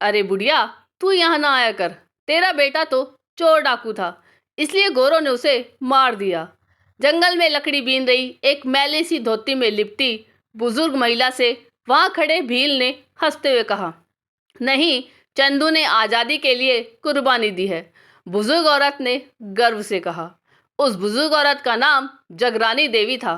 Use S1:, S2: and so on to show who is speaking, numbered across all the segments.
S1: अरे बुढ़िया, तू यहाँ ना आया कर। तेरा बेटा तो चोर डाकू था, इसलिए गोरों ने उसे मार दिया। जंगल में लकड़ी बीन रही एक मैली सी धोती में लिपटी बुजुर्ग महिला से वहां खड़े भील ने हंसते हुए कहा, नहीं, चंदू ने आजादी के लिए कुर्बानी दी है। बुजुर्ग औरत ने गर्व से कहा। उस बुजुर्ग औरत का नाम जगरानी देवी था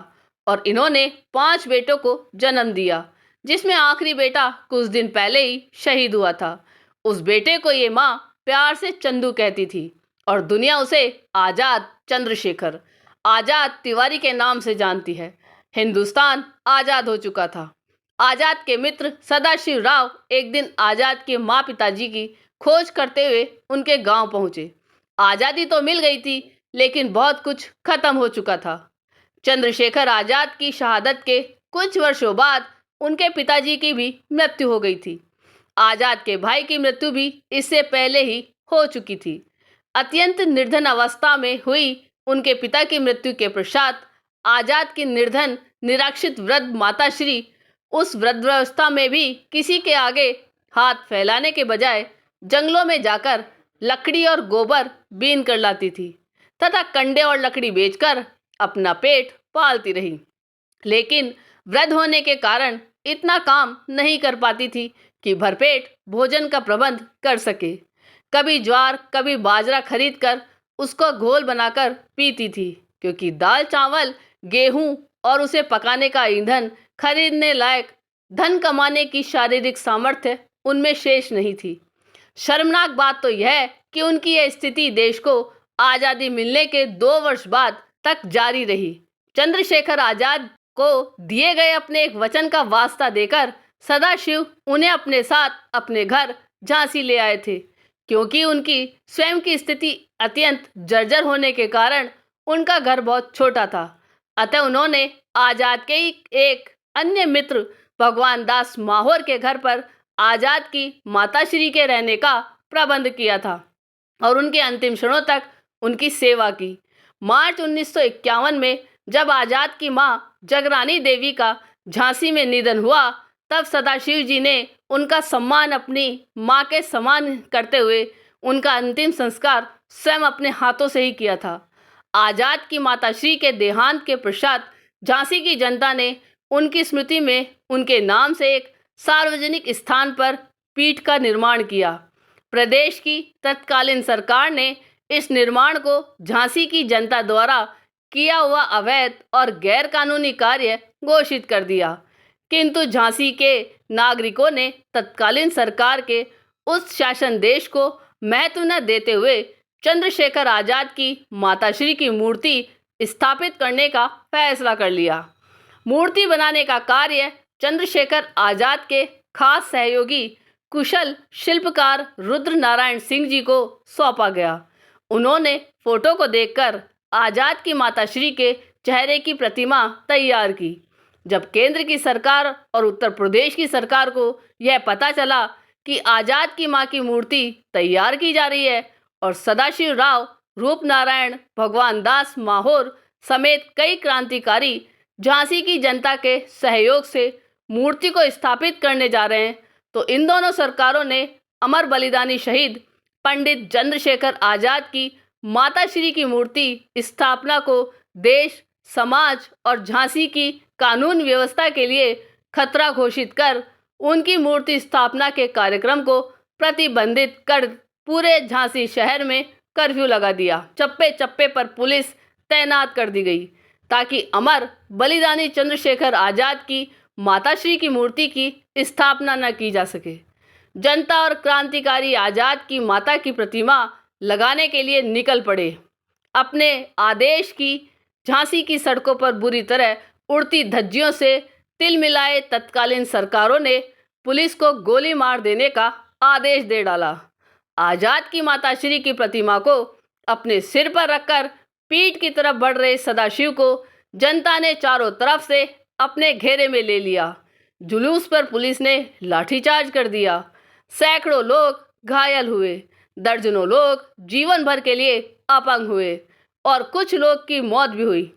S1: और इन्होंने 5 बेटों को जन्म दिया, जिसमें आखिरी बेटा कुछ दिन पहले ही शहीद हुआ था। उस बेटे को ये माँ प्यार से चंदू कहती थी और दुनिया उसे आजाद चंद्रशेखर, आजाद तिवारी के नाम से जानती है। हिंदुस्तान आजाद हो चुका था। आजाद के मित्र सदाशिव राव एक दिन आजाद के माँ पिताजी की खोज करते हुए उनके गांव पहुंचे। आजादी तो मिल गई थी, लेकिन बहुत कुछ खत्म हो चुका था। चंद्रशेखर आजाद की शहादत के कुछ वर्षों बाद उनके पिताजी की भी मृत्यु हो गई थी। आजाद के भाई की मृत्यु भी इससे पहले ही हो चुकी थी। अत्यंत निर्धन अवस्था में हुई उनके पिता की मृत्यु के पश्चात आजाद की निर्धन निराश्रित वृद्ध माताश्री उस वृद्धावस्था में भी किसी के आगे हाथ फैलाने के बजाय जंगलों में जाकर लकड़ी और गोबर बीन कर लाती थी तथा कंडे और लकड़ी बेचकर अपना पेट पालती रही। लेकिन वृद्ध होने के कारण इतना काम नहीं कर पाती थी कि भरपेट भोजन का प्रबंध कर सके। कभी ज्वार कभी बाजरा खरीद कर उसको घोल बनाकर पीती थी, क्योंकि दाल चावल गेहूं और उसे पकाने का ईंधन खरीदने लायक धन कमाने की शारीरिक सामर्थ्य उनमें शेष नहीं थी। शर्मनाक बात तो यह है कि उनकी यह स्थिति देश को आज़ादी मिलने के 2 वर्ष बाद तक जारी रही। चंद्रशेखर आजाद को दिए गए अपने एक वचन का वास्ता देकर सदाशिव उन्हें अपने साथ अपने घर झांसी ले आए थे, क्योंकि उनकी स्वयं की स्थिति अत्यंत जर्जर होने के कारण उनका घर बहुत छोटा था। अतः उन्होंने आजाद के ही एक अन्य मित्र भगवान दास माहौर के घर पर आजाद की माताश्री के रहने का प्रबंध किया था और उनके अंतिम क्षणों तक उनकी सेवा की। मार्च 1951 में जब आजाद की मां जगरानी देवी का झांसी में निधन हुआ, तब सदाशिव जी ने उनका सम्मान अपनी मां के समान करते हुए उनका अंतिम संस्कार स्वयं अपने हाथों से ही किया था। आजाद की माताश्री के देहांत के पश्चात झांसी की जनता ने उनकी स्मृति में उनके नाम से एक सार्वजनिक स्थान पर पीठ का निर्माण किया। प्रदेश की तत्कालीन सरकार ने इस निर्माण को झांसी की जनता द्वारा किया हुआ अवैध और गैर कानूनी कार्य घोषित कर दिया, किंतु झांसी के नागरिकों ने तत्कालीन सरकार के उस शासनदेश को महत्व न देते हुए चंद्रशेखर आजाद की माताश्री की मूर्ति स्थापित करने का फैसला कर लिया। मूर्ति बनाने का कार्य चंद्रशेखर आजाद के खास सहयोगी कुशल शिल्पकार रुद्र नारायण सिंह जी को सौंपा गया। उन्होंने फोटो को देखकर आजाद की माताश्री के चेहरे की प्रतिमा तैयार की। जब केंद्र की सरकार और उत्तर प्रदेश की सरकार को यह पता चला कि आजाद की मां की मूर्ति तैयार की जा रही है और सदाशिव राव, रूपनारायण, भगवान दास माहौर समेत कई क्रांतिकारी झांसी की जनता के सहयोग से मूर्ति को स्थापित करने जा रहे हैं, तो इन दोनों सरकारों ने अमर बलिदानी शहीद पंडित चंद्रशेखर आजाद की माताश्री की मूर्ति स्थापना को देश, समाज और झांसी की कानून व्यवस्था के लिए खतरा घोषित कर उनकी मूर्ति स्थापना के कार्यक्रम को प्रतिबंधित कर पूरे झांसी शहर में कर्फ्यू लगा दिया। चप्पे चप्पे पर पुलिस तैनात कर दी गई ताकि अमर बलिदानी चंद्रशेखर आजाद की माताश्री की मूर्ति की स्थापना न की जा सके। जनता और क्रांतिकारी आजाद की माता की प्रतिमा लगाने के लिए निकल पड़े। अपने आदेश की झांसी की सड़कों पर बुरी तरह उड़ती धज्जियों से तिल मिलाए तत्कालीन सरकारों ने पुलिस को गोली मार देने का आदेश दे डाला। आजाद की माताश्री की प्रतिमा को अपने सिर पर रखकर पीठ की तरफ बढ़ रहे सदाशिव को जनता ने चारों तरफ से अपने घेरे में ले लिया। जुलूस पर पुलिस ने लाठीचार्ज कर दिया। सैकड़ों लोग घायल हुए, दर्जनों लोग जीवन भर के लिए अपंग हुए और कुछ लोग की मौत भी हुई।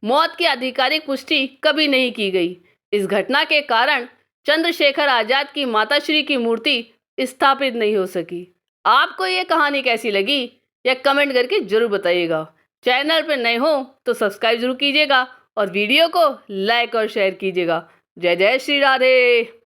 S1: मौत की आधिकारिक पुष्टि कभी नहीं की गई। इस घटना के कारण चंद्रशेखर आजाद की माताश्री की मूर्ति स्थापित नहीं हो सकी। आपको ये कहानी कैसी लगी या कमेंट करके जरूर बताइएगा। चैनल पर नए हो तो सब्सक्राइब जरूर कीजिएगा और वीडियो को लाइक और शेयर कीजिएगा। जय जय श्री राधे।